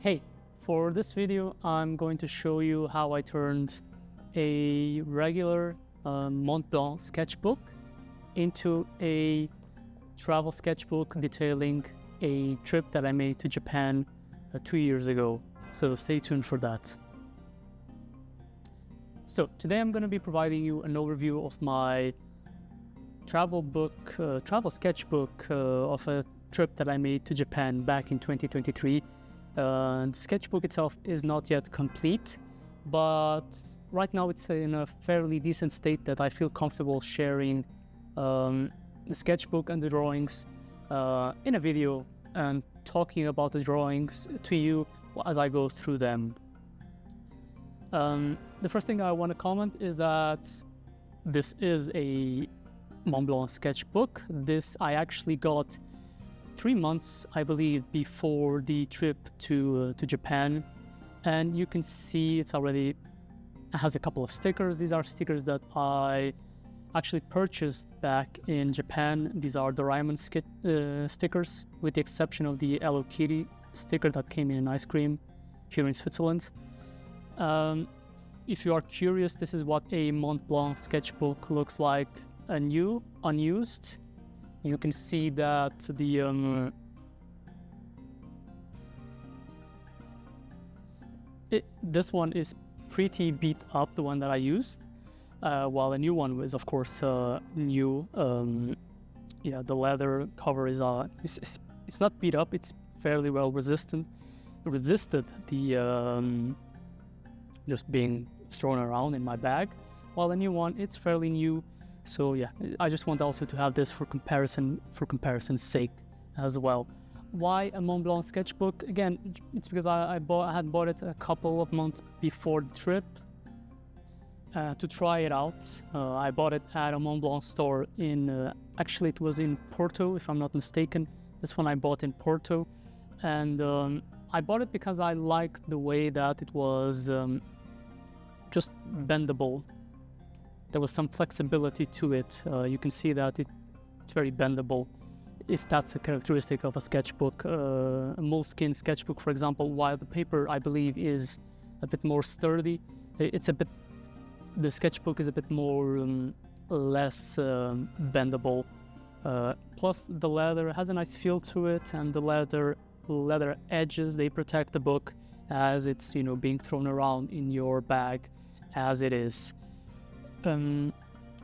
Hey, for this video, I'm going to show you how I turned a regular Mont Blanc sketchbook into a travel sketchbook detailing a trip that I made to Japan 2 years ago. So stay tuned for that. So today I'm going to be providing you an overview of my travel sketchbook of a trip that I made to Japan back in 2023. The sketchbook itself is not yet complete, but right now it's in a fairly decent state that I feel comfortable sharing the sketchbook and the drawings in a video and talking about the drawings to you as I go through them. The first thing I want to comment is that this is a Mont Blanc sketchbook. This I actually got 3 months, I believe, before the trip to Japan, and you can see it has a couple of stickers. These are stickers that I actually purchased back in Japan. These are Doraemon stickers, with the exception of the Hello Kitty sticker that came in an ice cream here in Switzerland. If you are curious, this is what a Mont Blanc sketchbook looks like, unused. You can see that this one is pretty beat up, the one that I used, while a new one was, of course, new. The leather cover is it's not beat up. It's fairly well resisted the just being thrown around in my bag, while a new one, it's fairly new. So yeah, I just want also to have this for comparison's sake as well. Why a Mont Blanc sketchbook? Again, it's because I had bought it a couple of months before the trip to try it out. I bought it at a Mont Blanc store in, actually it was in Porto, if I'm not mistaken. This one I bought in Porto, and I bought it because I liked the way that it was just bendable. There was some flexibility to it. You can see that it's very bendable, if that's a characteristic of a sketchbook. A moleskin sketchbook, for example, while the paper, I believe, is a bit more sturdy, the sketchbook is a bit more less bendable. Plus the leather has a nice feel to it, and the leather edges, they protect the book as it's being thrown around in your bag as it is.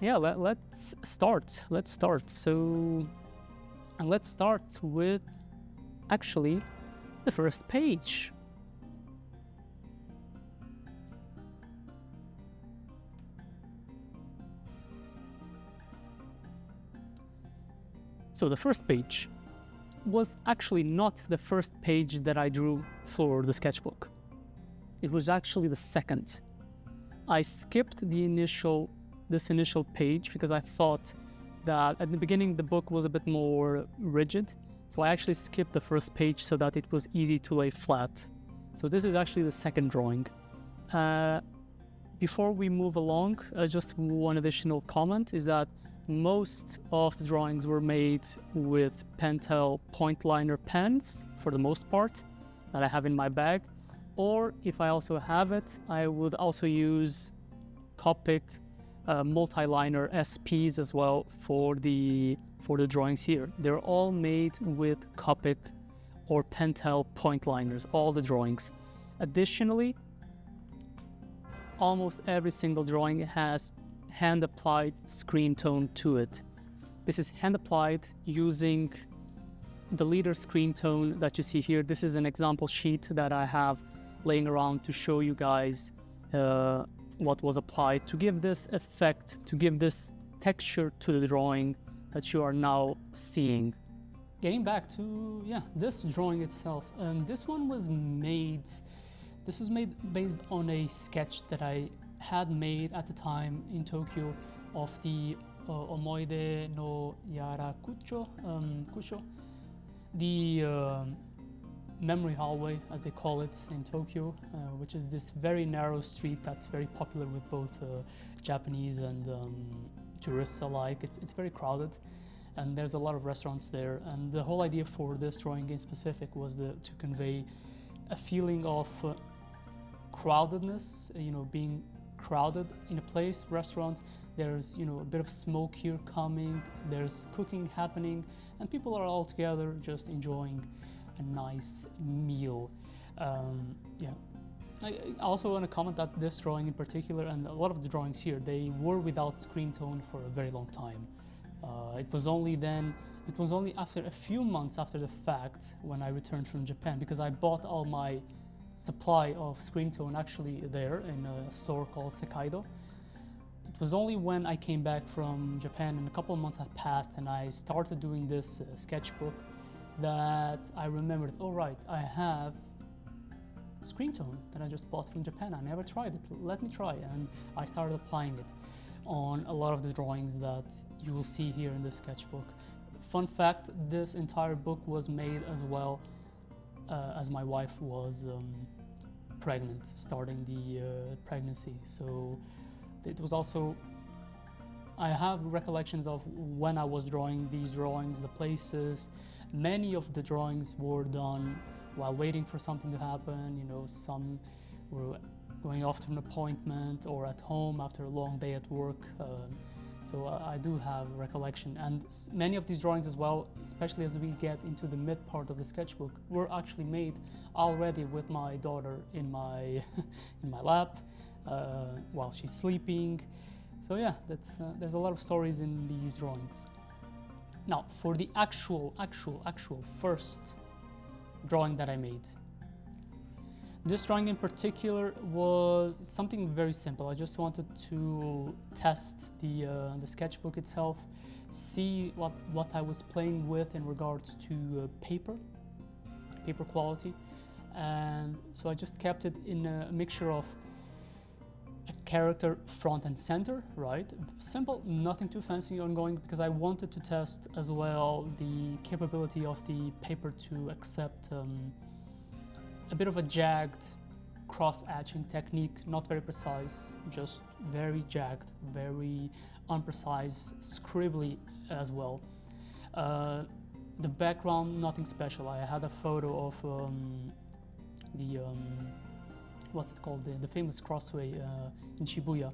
Let's start. So let's start with actually the first page. So the first page was actually not the first page that I drew for the sketchbook. It was actually the second. I skipped this initial page because I thought that at the beginning the book was a bit more rigid. So I actually skipped the first page so that it was easy to lay flat. So this is actually the second drawing. Before we move along, just one additional comment is that most of the drawings were made with Pentel point liner pens for the most part that I have in my bag. Or if I also have it, I would also use Copic multi-liner SPs as well for the drawings here. They're all made with Copic or Pentel point liners, all the drawings. Additionally, almost every single drawing has hand-applied screen tone to it. This is hand-applied using the leader screen tone that you see here. This is an example sheet that I have laying around to show you guys what was applied to give this effect, to give this texture to the drawing that you are now seeing. Getting back to this drawing itself, this was made based on a sketch that I had made at the time in Tokyo of the Omoide no Yarakucho, the memory hallway, as they call it in Tokyo, which is this very narrow street that's very popular with both Japanese and tourists alike. It's very crowded, and there's a lot of restaurants there. And the whole idea for this drawing in specific was to convey a feeling of crowdedness, being crowded in a place, restaurant. There's, a bit of smoke here coming, there's cooking happening, and people are all together just enjoying a nice meal. Yeah. I also want to comment that this drawing in particular, and a lot of the drawings here, they were without screen tone for a very long time. It was only after a few months after the fact when I returned from Japan, because I bought all my supply of screen tone actually there in a store called Sekaido. It was only when I came back from Japan and a couple of months had passed and I started doing this sketchbook that I remembered, oh right, I have screen tone that I just bought from Japan. I never tried it. Let me try. And I started applying it on a lot of the drawings that you will see here in this sketchbook. Fun fact, this entire book was made as well as my wife was pregnant, starting the pregnancy. So it was also, I have recollections of when I was drawing these drawings, the places. Many of the drawings were done while waiting for something to happen. Some were going off to an appointment or at home after a long day at work. So I do have recollection, and many of these drawings as well, especially as we get into the mid part of the sketchbook, were actually made already with my daughter in my in my lap while she's sleeping. So yeah, there's a lot of stories in these drawings. Now, for the actual first drawing that I made. This drawing in particular was something very simple. I just wanted to test the sketchbook itself, see what I was playing with in regards to paper quality. And so I just kept it in a mixture of a character front and center, right? Simple, nothing too fancy ongoing, because I wanted to test as well the capability of the paper to accept a bit of a jagged cross-hatching technique, not very precise, just very jagged, very unprecise, scribbly as well. The background, nothing special. I had a photo of what's it called, the famous crossway in Shibuya.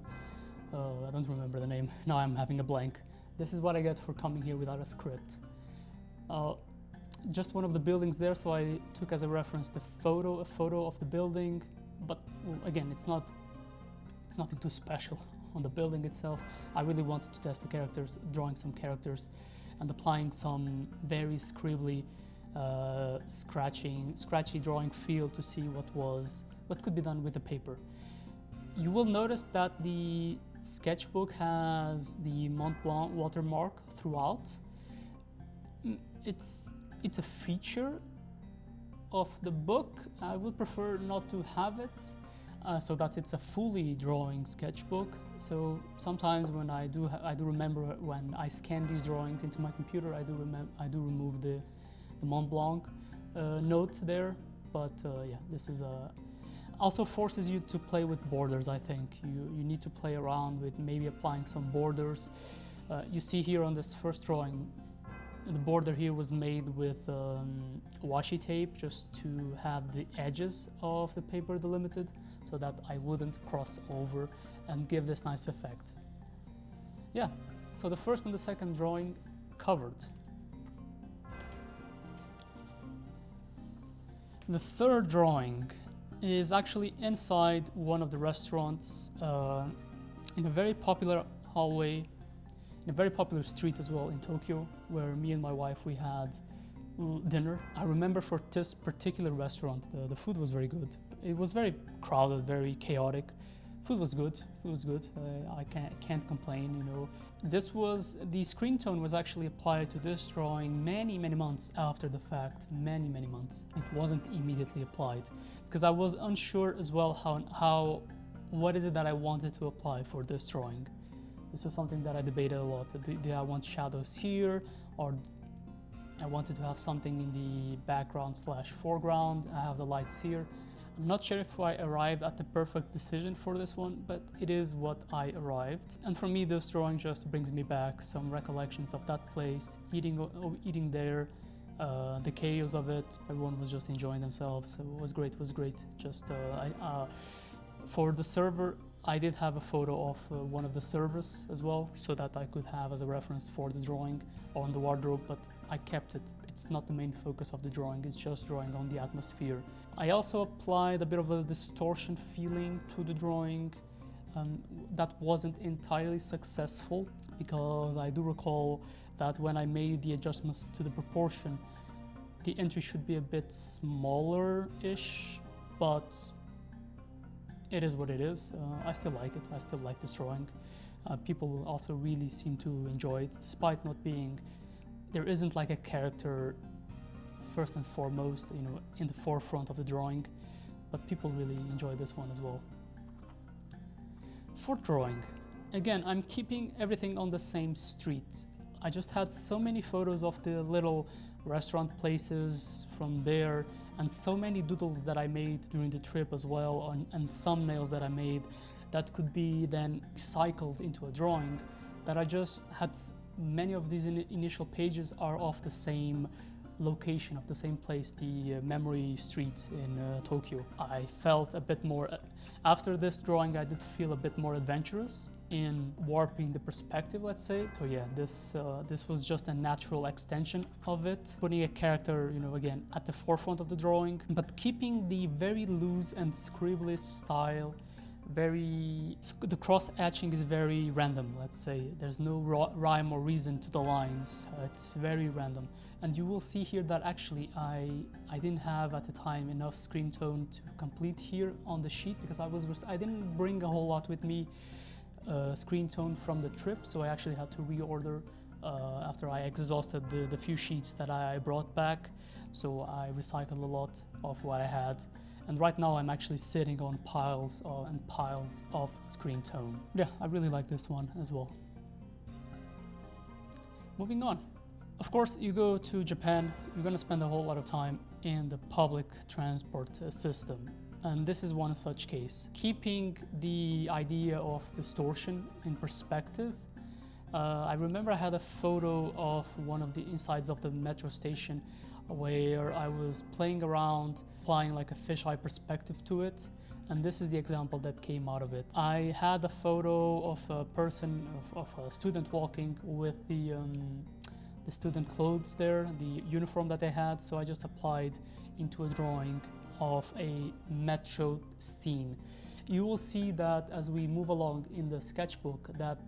I don't remember the name, now I'm having a blank. This is what I get for coming here without a script. Just one of the buildings there, so I took as a reference a photo of the building, but again, it's nothing too special on the building itself. I really wanted to test the characters, drawing some characters and applying some very scribbly, scratchy drawing feel to see what could be done with the paper. You will notice that the sketchbook has the Mont Blanc watermark throughout. It's a feature of the book. I would prefer not to have it, so that it's a fully drawing sketchbook. So sometimes when I do remember when I scan these drawings into my computer, I do remove the Mont Blanc note there. But yeah, this is also forces you to play with borders. I think you need to play around with maybe applying some borders. You see here on this first drawing, the border here was made with washi tape just to have the edges of the paper delimited so that I wouldn't cross over and give this nice effect. Yeah, so the first and the second drawing covered. The third drawing is actually inside one of the restaurants in a very popular hallway, in a very popular street as well in Tokyo, where me and my wife, we had dinner. I remember for this particular restaurant, the food was very good. It was very crowded, very chaotic. Food was good. I can't complain, The screen tone was actually applied to this drawing many months after the fact, many months. It wasn't immediately applied because I was unsure as well what is it that I wanted to apply for this drawing. This was something that I debated a lot. Did I want shadows here, or I wanted to have something in the background / foreground? I have the lights here. I'm not sure if I arrived at the perfect decision for this one, but it is what I arrived. And for me, this drawing just brings me back some recollections of that place, eating there, The chaos of it, everyone was just enjoying themselves. So it was great, it was great. Just for the server, I did have a photo of one of the servers as well, so that I could have as a reference for the drawing on the wardrobe, but I kept it. It's not the main focus of the drawing, it's just drawing on the atmosphere. I also applied a bit of a distortion feeling to the drawing. That wasn't entirely successful, because I do recall that when I made the adjustments to the proportion, the entry should be a bit smaller-ish, but it is what it is. I still like it. I still like this drawing. People also really seem to enjoy it, despite not being, there isn't like a character first and foremost, you know, in the forefront of the drawing, but people really enjoy this one as well. For drawing, again, I'm keeping everything on the same street. I just had so many photos of the little restaurant places from there, and so many doodles that I made during the trip as well, and thumbnails that I made that could be then cycled into a drawing, that I just had many of these initial pages are of the same location, of the same place, the Memory Street in Tokyo. I felt a bit more, after this drawing, I did feel a bit more adventurous in warping the perspective, let's say. So yeah, this was just a natural extension of it, putting a character, you know, again, at the forefront of the drawing, but keeping the very loose and scribbly style. The cross hatching is very random, let's say. There's no rhyme or reason to the lines. It's very random. And you will see here that actually I didn't have at the time enough screen tone to complete here on the sheet, because I didn't bring a whole lot with me screen tone from the trip, so I actually had to reorder after I exhausted the few sheets that I brought back. So I recycled a lot of what I had. And right now I'm actually sitting on piles and piles of screen tone. Yeah, I really like this one as well. Moving on. Of course, you go to Japan, you're gonna spend a whole lot of time in the public transport system. And this is one such case. Keeping the idea of distortion in perspective, I remember I had a photo of one of the insides of the metro station where I was playing around, applying like a fisheye perspective to it, and this is the example that came out of it. I had a photo of a person, of a student walking with the student clothes there, the uniform that they had, so I just applied into a drawing of a metro scene. You will see that as we move along in the sketchbook that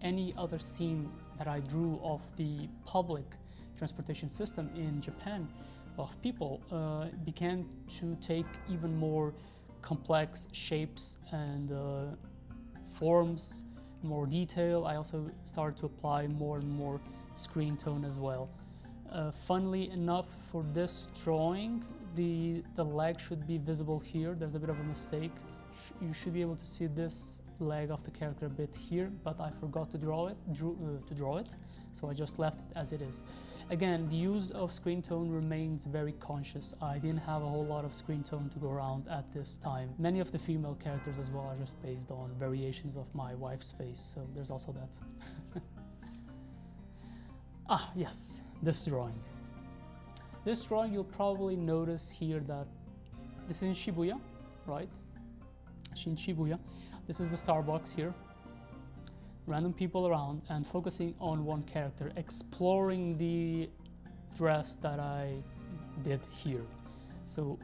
any other scene that I drew of the public transportation system in Japan of people began to take even more complex shapes and forms, more detail. I also started to apply more and more screen tone as well. Funnily enough, for this drawing, the leg should be visible here. There's a bit of a mistake. You should be able to see this leg of the character a bit here, but I forgot to draw it, so I just left it as it is. Again, the use of screen tone remains very conscious. I didn't have a whole lot of screen tone to go around at this time. Many of the female characters as well are just based on variations of my wife's face, so there's also that. Yes, this drawing. This drawing, you'll probably notice here that this is in Shibuya, right? In Shibuya. This is the Starbucks here. Random people around and focusing on one character, exploring the dress that I did here. So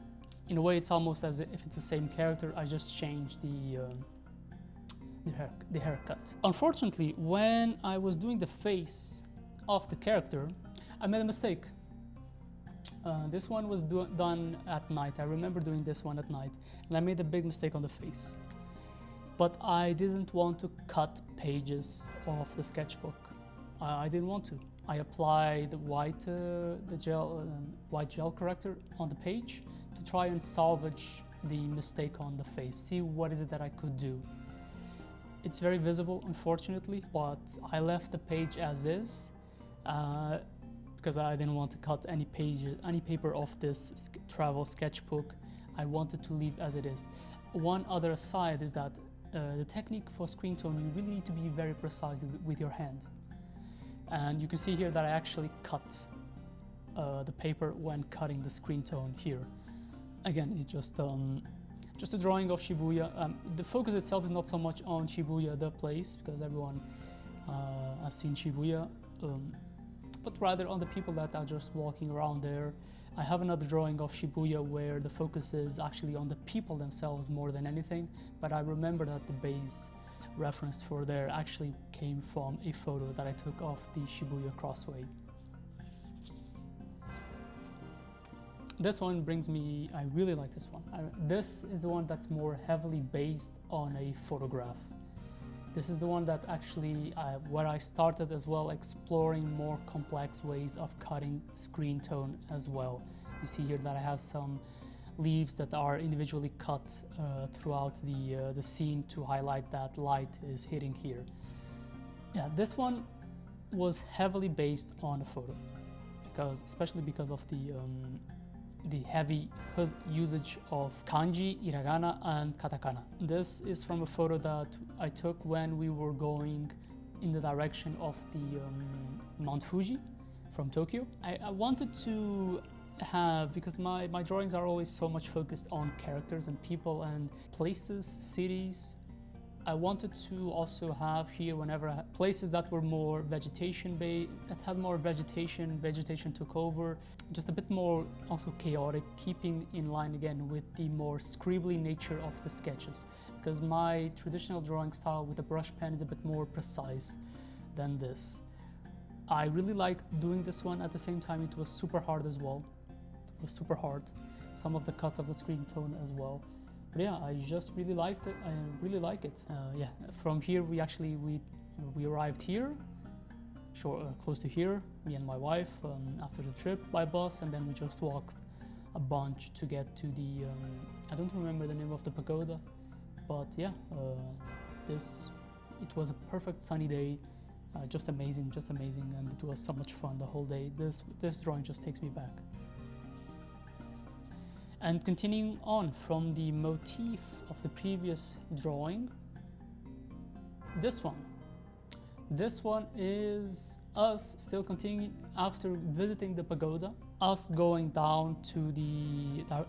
in a way, it's almost as if it's the same character. I just changed the haircut. Unfortunately, when I was doing the face of the character, I made a mistake. This one was done at night. I remember doing this one at night, and I made a big mistake on the face. But I didn't want to cut pages of the sketchbook. I didn't want to. I applied white gel corrector on the page to try and salvage the mistake on the face, see what is it that I could do. It's very visible, unfortunately, but I left the page as is because I didn't want to cut any paper off this travel sketchbook. I wanted to leave as it is. One other aside is that the technique for screen tone, you really need to be very precise with your hand. And you can see here that I actually cut the paper when cutting the screen tone here. Again, it's just a drawing of Shibuya. The focus itself is not so much on Shibuya, the place, because everyone has seen Shibuya, but rather on the people that are just walking around there. I have another drawing of Shibuya where the focus is actually on the people themselves more than anything, but I remember that the base reference for there actually came from a photo that I took of the Shibuya Crossway. This one brings me, I really like this one. This is the one that's more heavily based on a photograph. This is the one that actually, where I started as well, exploring more complex ways of cutting screen tone as well. You see here that I have some leaves that are individually cut throughout the scene to highlight that light is hitting here. Yeah, this one was heavily based on a photo, especially because of the heavy usage of kanji, hiragana, and katakana. This is from a photo that I took when we were going in the direction of the Mount Fuji from Tokyo. I wanted to have, because my drawings are always so much focused on characters and people and places, cities, I wanted to also have here, whenever places that were more vegetation-based, that had more vegetation took over, just a bit more also chaotic, keeping in line again with the more scribbly nature of the sketches. Because my traditional drawing style with a brush pen is a bit more precise than this. I really liked doing this one. At the same time, it was super hard as well. It was super hard. Some of the cuts of the screen tone as well. But yeah, I just really liked it. I really like it. Yeah, from here we arrived here, close to here, me and my wife, after the trip by bus, and then we just walked a bunch to get to the, I don't remember the name of the pagoda, but yeah, it was a perfect sunny day, just amazing, and it was so much fun the whole day. This drawing just takes me back. And continuing on from the motif of the previous drawing, this one is us still continuing after visiting the pagoda, us going down to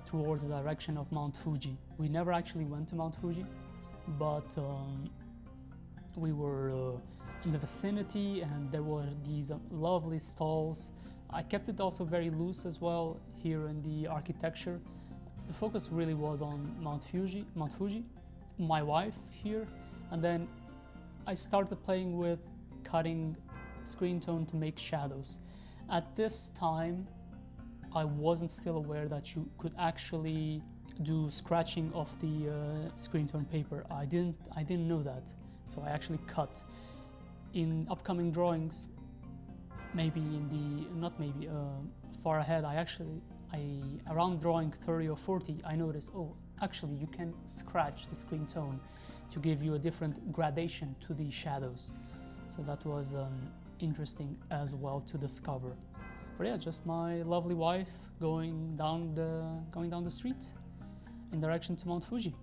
towards the direction of Mount Fuji. We never actually went to Mount Fuji, but we were in the vicinity, and there were these lovely stalls. I kept it also very loose as well here in the architecture. The focus really was on Mount Fuji, my wife here, and then I started playing with cutting screen tone to make shadows. At this time, I wasn't still aware that you could actually do scratching of the screen tone paper. I didn't know that, so I actually cut. In upcoming drawings, far ahead, around drawing 30 or 40, I noticed, oh, actually you can scratch the screen tone to give you a different gradation to the shadows. So that was interesting as well to discover. But yeah, just my lovely wife going down the street in direction to Mount Fuji.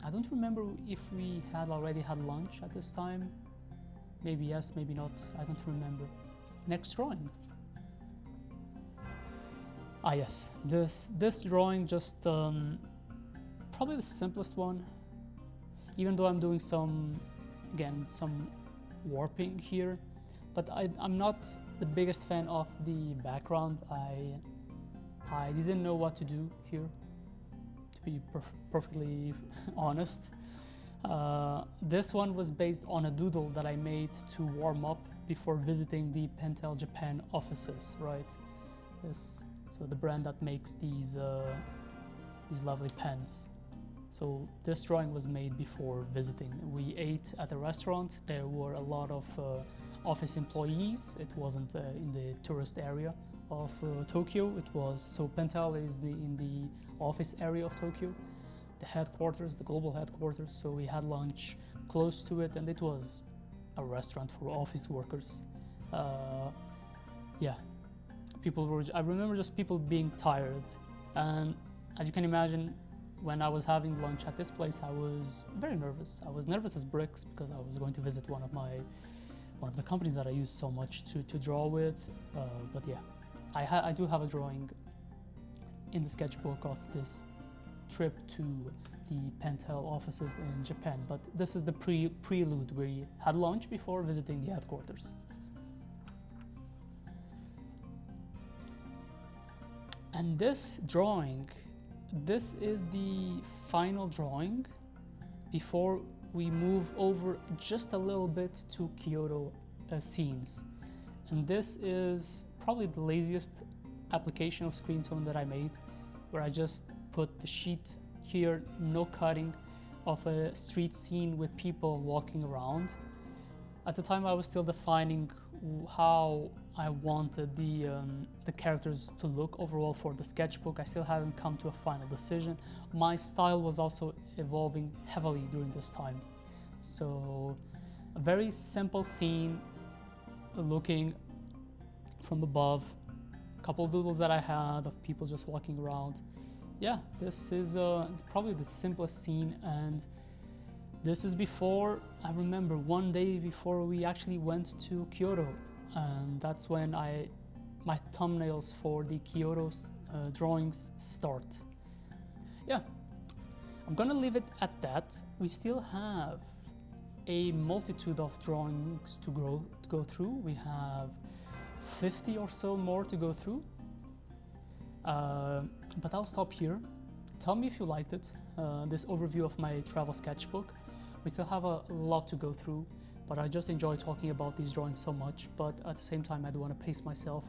I don't remember if we had already had lunch at this time. Maybe yes, maybe not, I don't remember. Next drawing. Ah yes, this drawing, just probably the simplest one, even though I'm doing some warping here, but I'm not the biggest fan of the background. I didn't know what to do here, to be perfectly honest. This one was based on a doodle that I made to warm up before visiting the Pentel Japan offices, right? So the brand that makes these lovely pens. So this drawing was made before visiting. We ate at a restaurant. There were a lot of office employees. It wasn't in the tourist area of Tokyo. So Pentel is in the office area of Tokyo, the headquarters, the global headquarters. So we had lunch close to it, and it was a restaurant for office workers. Yeah. I remember just people being tired, and as you can imagine, when I was having lunch at this place, I was very nervous. I was nervous as bricks because I was going to visit one of the companies that I use so much to draw with. But yeah, I do have a drawing in the sketchbook of this trip to the Pentel offices in Japan, but this is the prelude. We had lunch before visiting the headquarters. And this drawing, this is the final drawing before we move over just a little bit to Kyoto scenes. And this is probably the laziest application of screen tone that I made, where I just put the sheet here, no cutting, of a street scene with people walking around. At the time I was still defining how I wanted the characters to look overall for the sketchbook. I still hadn't come to a final decision. My style was also evolving heavily during this time. So a very simple scene looking from above, a couple of doodles that I had of people just walking around. Yeah, this is probably the simplest scene, and this is before, I remember one day before we actually went to Kyoto, and that's when my thumbnails for the Kyoto drawings start. Yeah, I'm gonna leave it at that. We still have a multitude of drawings to go through. We have 50 or so more to go through. But I'll stop here. Tell me if you liked it, this overview of my travel sketchbook. We still have a lot to go through, but I just enjoy talking about these drawings so much, but at the same time I do want to pace myself.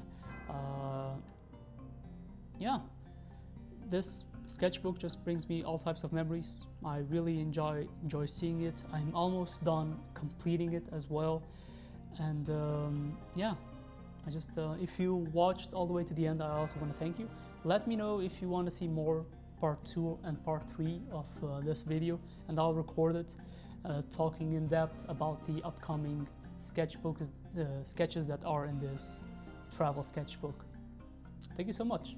Yeah, this sketchbook just brings me all types of memories. I really enjoy seeing it. I'm almost done completing it as well. And yeah, I just, if you watched all the way to the end, I also want to thank you. Let me know if you want to see more part 2 and part 3 of this video, and I'll record it, talking in depth about the upcoming sketches that are in this travel sketchbook. Thank you so much.